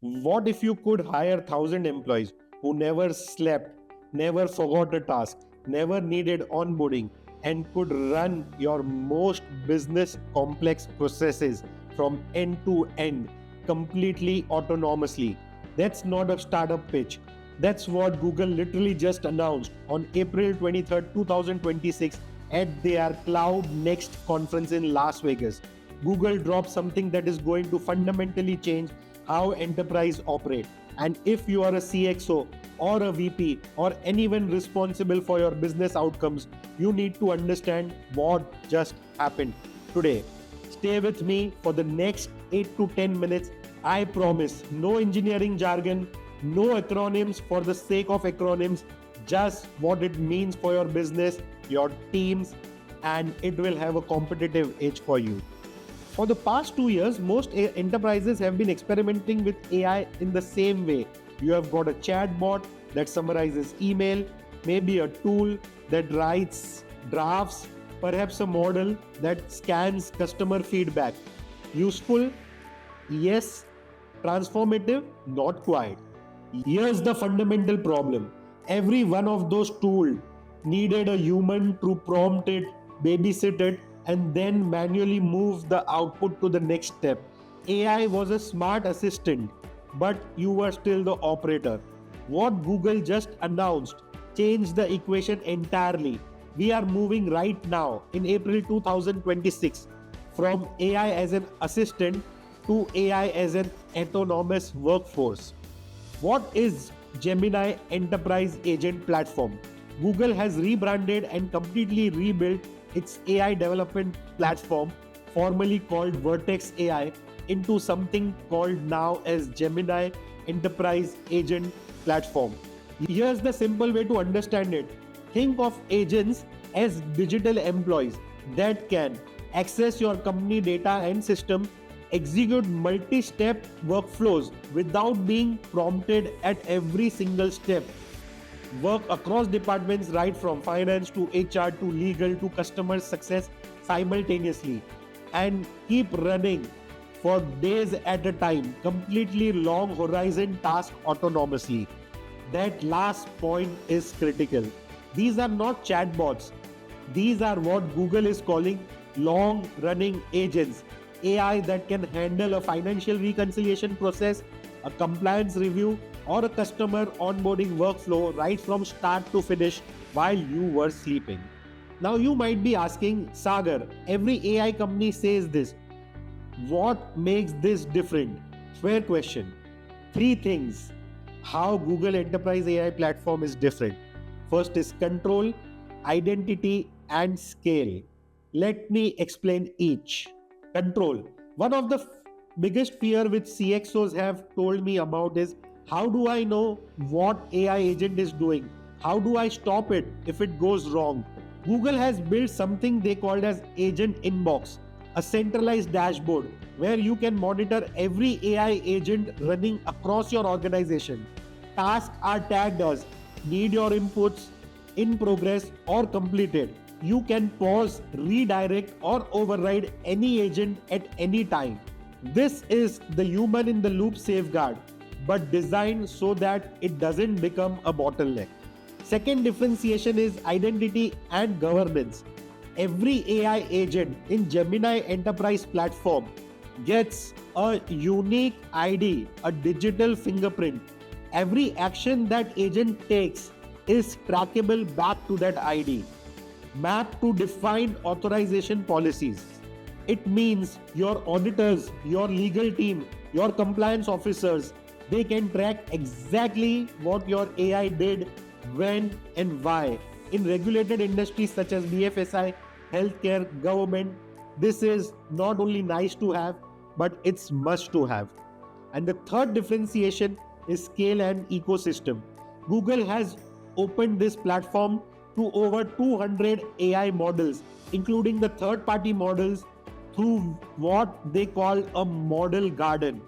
What if you could hire 1,000 employees who never slept, never forgot a task, never needed onboarding, and could run your most business complex processes from end to end completely autonomously? That's not a startup pitch. That's what Google literally just announced on April 23rd, 2026 at their Cloud Next conference in Las Vegas. Google dropped something that is going to fundamentally change how enterprise operate. And if you are a CXO or a VP or anyone responsible for your business outcomes, you need to understand what just happened today. Stay with me for the next 8 to 10 minutes. I promise no engineering jargon, no acronyms for the sake of acronyms, just what it means for your business, your teams, and it will have a competitive edge for you. For the past 2 years, most enterprises have been experimenting with AI in the same way. You have got a chatbot that summarizes email, maybe a tool that writes drafts, perhaps a model that scans customer feedback. Useful? Yes. Transformative? Not quite. Here's the fundamental problem. Every one of those tools needed a human to prompt it, babysit it, and then manually move the output to the next step. AI was a smart assistant, but you were still the operator. What Google just announced changed the equation entirely. We are moving right now in April 2026 from AI as an assistant to AI as an autonomous workforce. What is Gemini Enterprise Agent Platform? Google has rebranded and completely rebuilt its AI development platform, formerly called Vertex AI, into something called now as Gemini Enterprise Agent Platform. Here's the simple way to understand it. Think of agents as digital employees that can access your company data and system, execute multi-step workflows without being prompted at every single step, work across departments right from finance to HR to legal to customer success simultaneously, and keep running for days at a time, completely long horizon task autonomously. That last point is critical. These are not chatbots. These are what Google is calling long running agents. AI that can handle a financial reconciliation process, a compliance review, or a customer onboarding workflow right from start to finish while you were sleeping. Now you might be asking, Sagar, every AI company says this. What makes this different? Fair question. Three things. How Google Enterprise AI platform is different. First is control, identity, and scale. Let me explain each. Control. One of the biggest fear which CXOs have told me about is, how do I know what AI agent is doing? How do I stop it if it goes wrong? Google has built something they called as Agent Inbox, a centralized dashboard where you can monitor every AI agent running across your organization. Tasks are tagged as need your inputs, in progress, or completed. You can pause, redirect, or override any agent at any time. This is the human in the loop safeguard, but designed so that it doesn't become a bottleneck. Second differentiation is identity and governance. Every AI agent in Gemini Enterprise platform gets a unique ID, a digital fingerprint. Every action that agent takes is trackable back to that ID, mapped to defined authorization policies. It means your auditors, your legal team, your compliance officers, they can track exactly what your AI did, when, and why. In regulated industries such as BFSI, healthcare, government, this is not only nice to have, but it's must to have. And the third differentiation is scale and ecosystem. Google has opened this platform to over 200 AI models, including the third-party models, through what they call a model garden.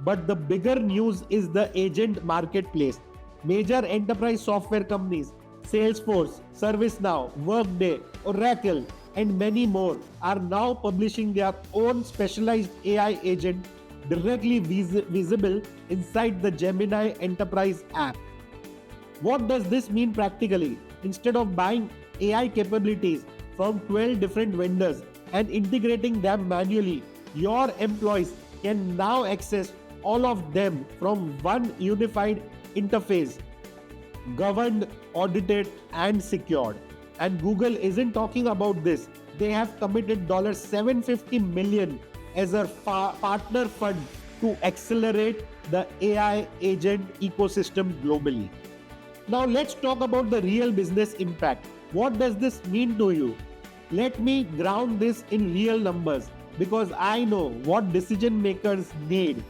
But the bigger news is the agent marketplace. Major enterprise software companies, Salesforce, ServiceNow, Workday, Oracle, and many more are now publishing their own specialized AI agent directly visible inside the Gemini Enterprise app. What does this mean practically? Instead of buying AI capabilities from 12 different vendors and integrating them manually, your employees can now access all of them from one unified interface, governed, audited, and secured. And Google isn't talking about this. They have committed $750 million as a partner fund to accelerate the AI agent ecosystem globally. Now let's talk about the real business impact. What does this mean to you? Let me ground this in real numbers because I know what decision makers need.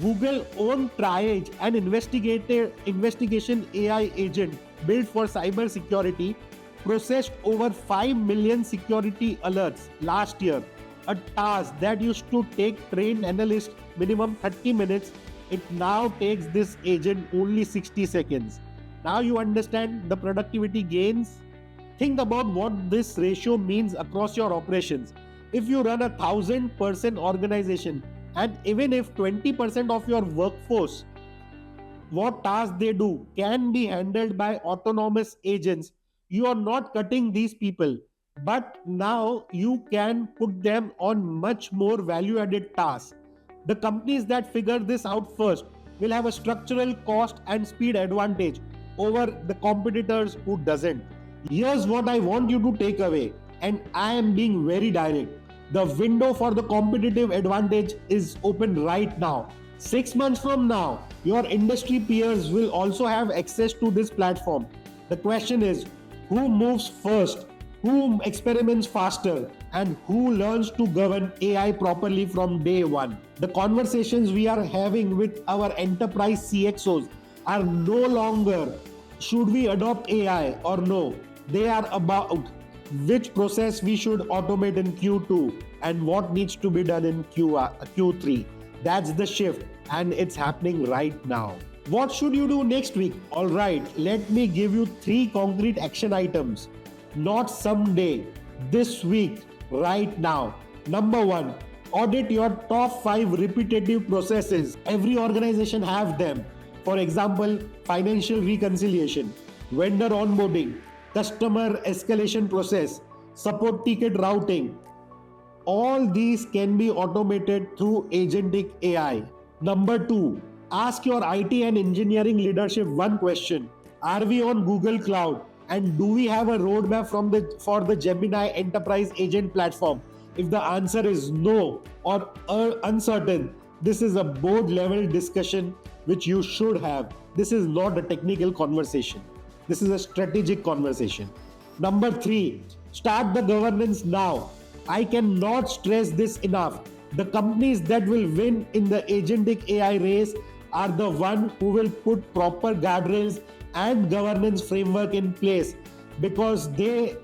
Google owned Triage, an investigation AI agent built for cybersecurity, processed over 5 million security alerts last year. A task that used to take trained analysts minimum 30 minutes, it now takes this agent only 60 seconds. Now you understand the productivity gains? Think about what this ratio means across your operations. If you run a 1,000-person organization, and even if 20% of your workforce, what tasks they do can be handled by autonomous agents, you are not cutting these people, but now you can put them on much more value-added tasks. The companies that figure this out first will have a structural cost and speed advantage over the competitors who doesn't. Here's what I want you to take away, and I am being very direct. The window for the competitive advantage is open right now. 6 months from now, your industry peers will also have access to this platform. The question is, who moves first, who experiments faster, and who learns to govern AI properly from day one? The conversations we are having with our enterprise CXOs are no longer should we adopt AI or no. They are about which process we should automate in Q2 and what needs to be done in Q3. That's the shift, and it's happening right now. What should you do next week? Alright, let me give you 3 concrete action items. Not someday, this week, right now. Number 1, audit your top 5 repetitive processes. Every organization have them. For example, financial reconciliation, vendor onboarding, customer escalation process, support ticket routing. All these can be automated through agentic AI. Number 2, ask your IT and engineering leadership one question. Are we on Google Cloud? And do we have a roadmap for the Gemini Enterprise Agent Platform? If the answer is no or uncertain, this is a board level discussion which you should have. This is not a technical conversation. This is a strategic conversation. Number 3, start the governance now. I cannot stress this enough. The companies that will win in the agentic AI race are the ones who will put proper guardrails and governance framework in place because they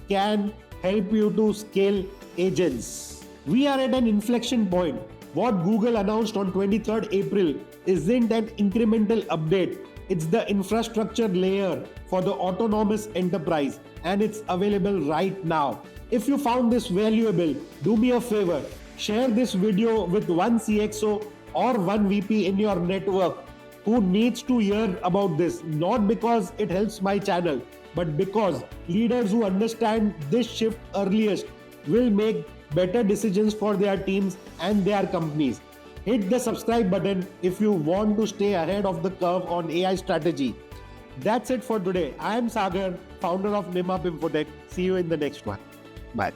can help you to scale agents. We are at an inflection point. What Google announced on 23rd April isn't an incremental update. It's the infrastructure layer for the autonomous enterprise, and it's available right now. If you found this valuable, do me a favor. Share this video with one CXO or one VP in your network who needs to hear about this, not because it helps my channel, but because leaders who understand this shift earliest will make better decisions for their teams and their companies. Hit the subscribe button if you want to stay ahead of the curve on AI strategy. That's it for today. I am Sagar, founder of Nimap Infotech. See you in the next one. Bye.